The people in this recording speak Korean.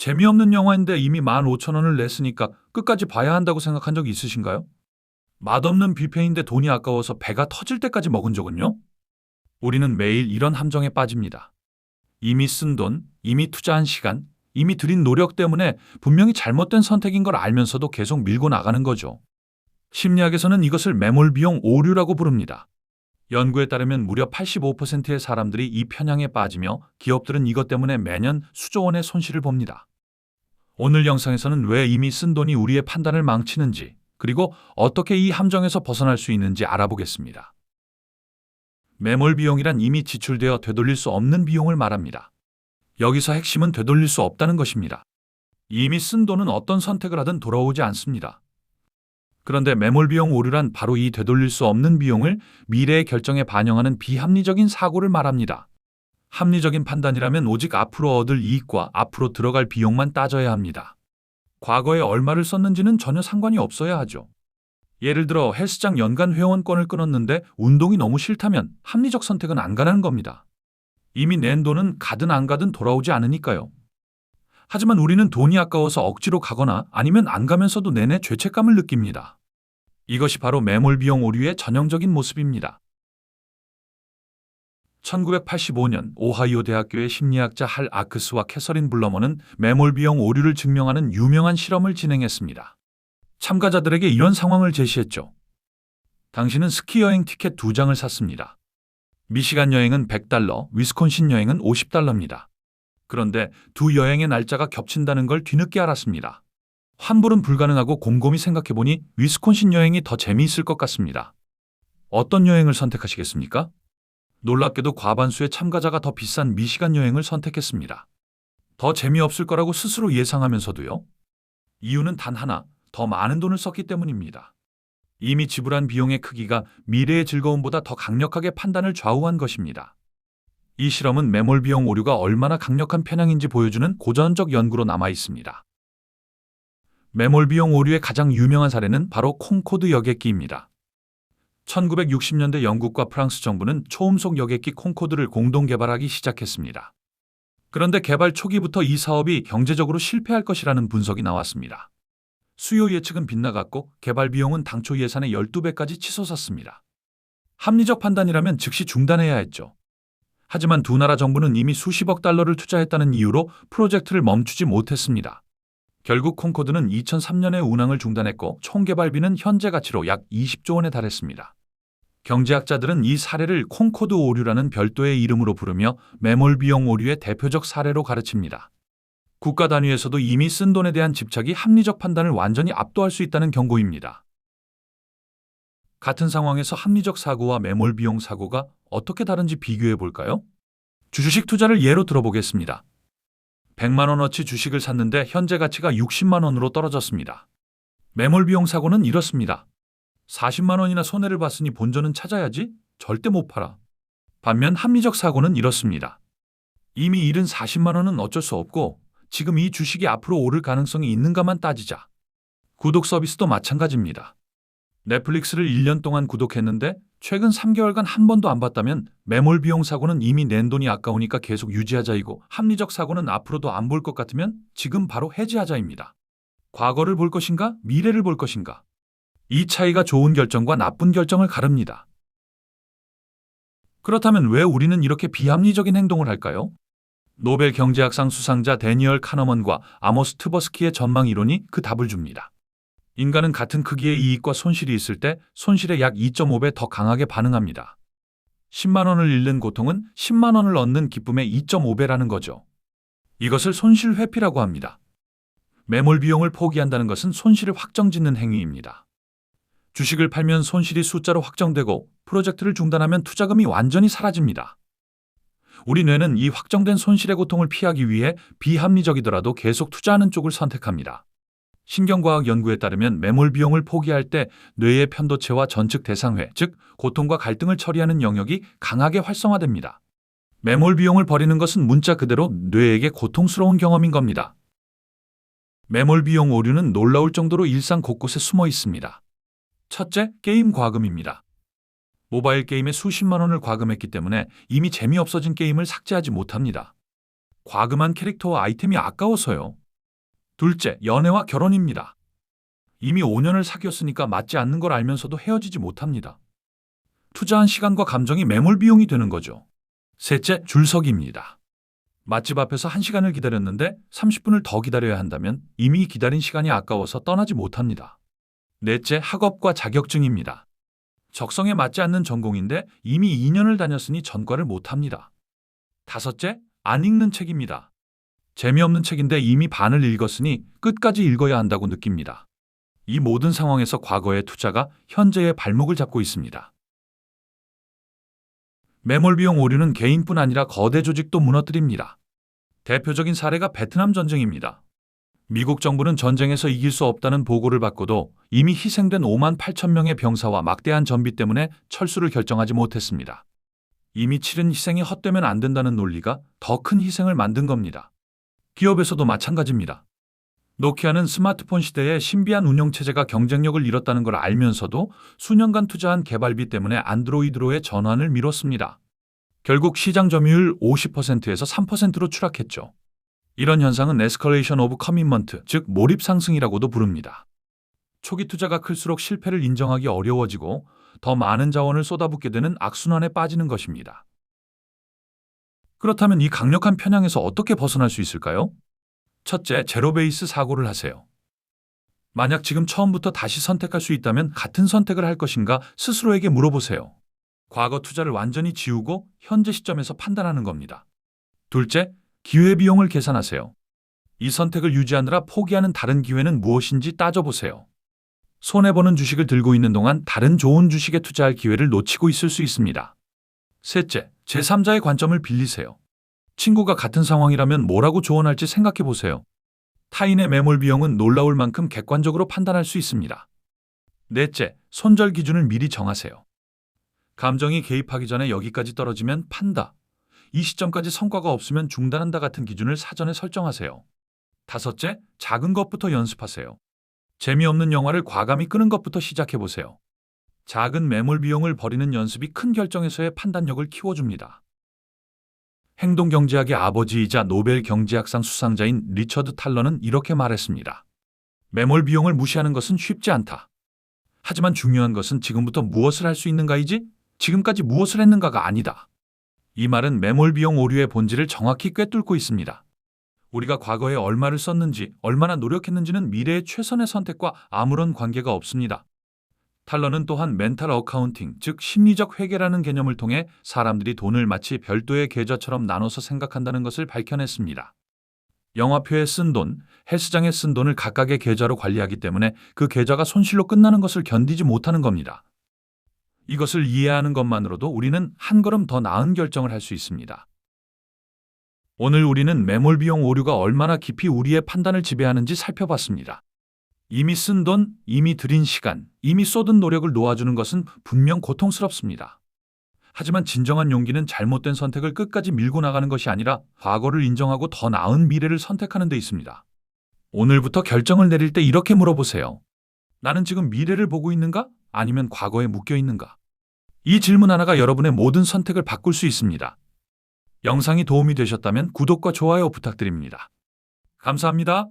재미없는 영화인데 이미 15,000원을 냈으니까 끝까지 봐야 한다고 생각한 적 있으신가요? 맛없는 뷔페인데 돈이 아까워서 배가 터질 때까지 먹은 적은요? 우리는 매일 이런 함정에 빠집니다. 이미 쓴 돈, 이미 투자한 시간, 이미 들인 노력 때문에 분명히 잘못된 선택인 걸 알면서도 계속 밀고 나가는 거죠. 심리학에서는 이것을 매몰 비용 오류라고 부릅니다. 연구에 따르면 무려 85%의 사람들이 이 편향에 빠지며 기업들은 이것 때문에 매년 수조 원의 손실을 봅니다. 오늘 영상에서는 왜 이미 쓴 돈이 우리의 판단을 망치는지, 그리고 어떻게 이 함정에서 벗어날 수 있는지 알아보겠습니다. 매몰 비용이란 이미 지출되어 되돌릴 수 없는 비용을 말합니다. 여기서 핵심은 되돌릴 수 없다는 것입니다. 이미 쓴 돈은 어떤 선택을 하든 돌아오지 않습니다. 그런데 매몰 비용 오류란 바로 이 되돌릴 수 없는 비용을 미래의 결정에 반영하는 비합리적인 사고를 말합니다. 합리적인 판단이라면 오직 앞으로 얻을 이익과 앞으로 들어갈 비용만 따져야 합니다. 과거에 얼마를 썼는지는 전혀 상관이 없어야 하죠. 예를 들어 헬스장 연간 회원권을 끊었는데 운동이 너무 싫다면 합리적 선택은 안 가는 겁니다. 이미 낸 돈은 가든 안 가든 돌아오지 않으니까요. 하지만 우리는 돈이 아까워서 억지로 가거나 아니면 안 가면서도 내내 죄책감을 느낍니다. 이것이 바로 매몰 비용 오류의 전형적인 모습입니다. 1985년 오하이오 대학교의 심리학자 할 아크스와 캐서린 블러머는 매몰 비용 오류를 증명하는 유명한 실험을 진행했습니다. 참가자들에게 이런 상황을 제시했죠. 당신은 스키 여행 티켓 2장을 샀습니다. 미시간 여행은 $100, 위스콘신 여행은 $50입니다. 그런데 두 여행의 날짜가 겹친다는 걸 뒤늦게 알았습니다. 환불은 불가능하고 곰곰이 생각해보니 위스콘신 여행이 더 재미있을 것 같습니다. 어떤 여행을 선택하시겠습니까? 놀랍게도 과반수의 참가자가 더 비싼 미시간 여행을 선택했습니다. 더 재미없을 거라고 스스로 예상하면서도요. 이유는 단 하나, 더 많은 돈을 썼기 때문입니다. 이미 지불한 비용의 크기가 미래의 즐거움보다 더 강력하게 판단을 좌우한 것입니다. 이 실험은 매몰 비용 오류가 얼마나 강력한 편향인지 보여주는 고전적 연구로 남아 있습니다. 매몰 비용 오류의 가장 유명한 사례는 바로 콩코드 여객기입니다. 1960년대 영국과 프랑스 정부는 초음속 여객기 콩코드를 공동 개발하기 시작했습니다. 그런데 개발 초기부터 이 사업이 경제적으로 실패할 것이라는 분석이 나왔습니다. 수요 예측은 빗나갔고 개발 비용은 당초 예산의 12배까지 치솟았습니다. 합리적 판단이라면 즉시 중단해야 했죠. 하지만 두 나라 정부는 이미 수십억 달러를 투자했다는 이유로 프로젝트를 멈추지 못했습니다. 결국 콩코드는 2003년에 운항을 중단했고 총 개발비는 현재 가치로 약 20조 원에 달했습니다. 경제학자들은 이 사례를 콩코드 오류라는 별도의 이름으로 부르며 매몰 비용 오류의 대표적 사례로 가르칩니다. 국가 단위에서도 이미 쓴 돈에 대한 집착이 합리적 판단을 완전히 압도할 수 있다는 경고입니다. 같은 상황에서 합리적 사고와 매몰 비용 사고가 어떻게 다른지 비교해 볼까요? 주식 투자를 예로 들어보겠습니다. 100만 원어치 주식을 샀는데 현재 가치가 60만 원으로 떨어졌습니다. 매몰 비용 사고는 이렇습니다. 40만 원이나 손해를 봤으니 본전은 찾아야지? 절대 못 팔아. 반면 합리적 사고는 이렇습니다. 이미 잃은 40만 원은 어쩔 수 없고 지금 이 주식이 앞으로 오를 가능성이 있는가만 따지자. 구독 서비스도 마찬가지입니다. 넷플릭스를 1년 동안 구독했는데 최근 3개월간 한 번도 안 봤다면 매몰 비용 사고는 이미 낸 돈이 아까우니까 계속 유지하자이고 합리적 사고는 앞으로도 안 볼 것 같으면 지금 바로 해지하자입니다. 과거를 볼 것인가? 미래를 볼 것인가? 이 차이가 좋은 결정과 나쁜 결정을 가릅니다. 그렇다면 왜 우리는 이렇게 비합리적인 행동을 할까요? 노벨 경제학상 수상자 데니얼 카너먼과 아모스 트버스키의 전망 이론이 그 답을 줍니다. 인간은 같은 크기의 이익과 손실이 있을 때 손실의 약 2.5배 더 강하게 반응합니다. 10만 원을 잃는 고통은 10만 원을 얻는 기쁨의 2.5배라는 거죠. 이것을 손실 회피라고 합니다. 매몰 비용을 포기한다는 것은 손실을 확정짓는 행위입니다. 주식을 팔면 손실이 숫자로 확정되고 프로젝트를 중단하면 투자금이 완전히 사라집니다. 우리 뇌는 이 확정된 손실의 고통을 피하기 위해 비합리적이더라도 계속 투자하는 쪽을 선택합니다. 신경과학 연구에 따르면 매몰 비용을 포기할 때 뇌의 편도체와 전측 대상회, 즉 고통과 갈등을 처리하는 영역이 강하게 활성화됩니다. 매몰 비용을 버리는 것은 문자 그대로 뇌에게 고통스러운 경험인 겁니다. 매몰 비용 오류는 놀라울 정도로 일상 곳곳에 숨어 있습니다. 첫째, 게임 과금입니다. 모바일 게임에 수십만 원을 과금했기 때문에 이미 재미없어진 게임을 삭제하지 못합니다. 과금한 캐릭터와 아이템이 아까워서요. 둘째, 연애와 결혼입니다. 이미 5년을 사귀었으니까 맞지 않는 걸 알면서도 헤어지지 못합니다. 투자한 시간과 감정이 매몰 비용이 되는 거죠. 셋째, 줄서기입니다. 맛집 앞에서 1시간을 기다렸는데 30분을 더 기다려야 한다면 이미 기다린 시간이 아까워서 떠나지 못합니다. 넷째, 학업과 자격증입니다. 적성에 맞지 않는 전공인데 이미 2년을 다녔으니 전과를 못합니다. 다섯째, 안 읽는 책입니다. 재미없는 책인데 이미 반을 읽었으니 끝까지 읽어야 한다고 느낍니다. 이 모든 상황에서 과거의 투자가 현재의 발목을 잡고 있습니다. 매몰 비용 오류는 개인뿐 아니라 거대 조직도 무너뜨립니다. 대표적인 사례가 베트남 전쟁입니다. 미국 정부는 전쟁에서 이길 수 없다는 보고를 받고도 이미 희생된 5만 8천 명의 병사와 막대한 전비 때문에 철수를 결정하지 못했습니다. 이미 치른 희생이 헛되면 안 된다는 논리가 더 큰 희생을 만든 겁니다. 기업에서도 마찬가지입니다. 노키아는 스마트폰 시대에 신비한 운영체제가 경쟁력을 잃었다는 걸 알면서도 수년간 투자한 개발비 때문에 안드로이드로의 전환을 미뤘습니다. 결국 시장 점유율 50%에서 3%로 추락했죠. 이런 현상은 에스컬레이션 오브 커밋먼트, 즉 몰입 상승이라고도 부릅니다. 초기 투자가 클수록 실패를 인정하기 어려워지고 더 많은 자원을 쏟아붓게 되는 악순환에 빠지는 것입니다. 그렇다면 이 강력한 편향에서 어떻게 벗어날 수 있을까요? 첫째, 제로 베이스 사고를 하세요. 만약 지금 처음부터 다시 선택할 수 있다면 같은 선택을 할 것인가 스스로에게 물어보세요. 과거 투자를 완전히 지우고 현재 시점에서 판단하는 겁니다. 둘째, 기회비용을 계산하세요. 이 선택을 유지하느라 포기하는 다른 기회는 무엇인지 따져보세요. 손해보는 주식을 들고 있는 동안 다른 좋은 주식에 투자할 기회를 놓치고 있을 수 있습니다. 셋째, 제3자의 관점을 빌리세요. 친구가 같은 상황이라면 뭐라고 조언할지 생각해 보세요. 타인의 매몰 비용은 놀라울 만큼 객관적으로 판단할 수 있습니다. 넷째, 손절 기준을 미리 정하세요. 감정이 개입하기 전에 여기까지 떨어지면 판다. 이 시점까지 성과가 없으면 중단한다 같은 기준을 사전에 설정하세요. 다섯째, 작은 것부터 연습하세요. 재미없는 영화를 과감히 끄는 것부터 시작해 보세요. 작은 매몰 비용을 버리는 연습이 큰 결정에서의 판단력을 키워줍니다. 행동경제학의 아버지이자 노벨 경제학상 수상자인 리처드 탈러는 이렇게 말했습니다. 매몰 비용을 무시하는 것은 쉽지 않다. 하지만 중요한 것은 지금부터 무엇을 할 수 있는가이지 지금까지 무엇을 했는가가 아니다. 이 말은 매몰 비용 오류의 본질을 정확히 꿰뚫고 있습니다. 우리가 과거에 얼마를 썼는지, 얼마나 노력했는지는 미래의 최선의 선택과 아무런 관계가 없습니다. 탈러는 또한 멘탈 어카운팅, 즉 심리적 회계라는 개념을 통해 사람들이 돈을 마치 별도의 계좌처럼 나눠서 생각한다는 것을 밝혀냈습니다. 영화표에 쓴 돈, 헬스장에 쓴 돈을 각각의 계좌로 관리하기 때문에 그 계좌가 손실로 끝나는 것을 견디지 못하는 겁니다. 이것을 이해하는 것만으로도 우리는 한 걸음 더 나은 결정을 할 수 있습니다. 오늘 우리는 매몰 비용 오류가 얼마나 깊이 우리의 판단을 지배하는지 살펴봤습니다. 이미 쓴 돈, 이미 들인 시간, 이미 쏟은 노력을 놓아주는 것은 분명 고통스럽습니다. 하지만 진정한 용기는 잘못된 선택을 끝까지 밀고 나가는 것이 아니라 과거를 인정하고 더 나은 미래를 선택하는 데 있습니다. 오늘부터 결정을 내릴 때 이렇게 물어보세요. 나는 지금 미래를 보고 있는가? 아니면 과거에 묶여 있는가? 이 질문 하나가 여러분의 모든 선택을 바꿀 수 있습니다. 영상이 도움이 되셨다면 구독과 좋아요 부탁드립니다. 감사합니다.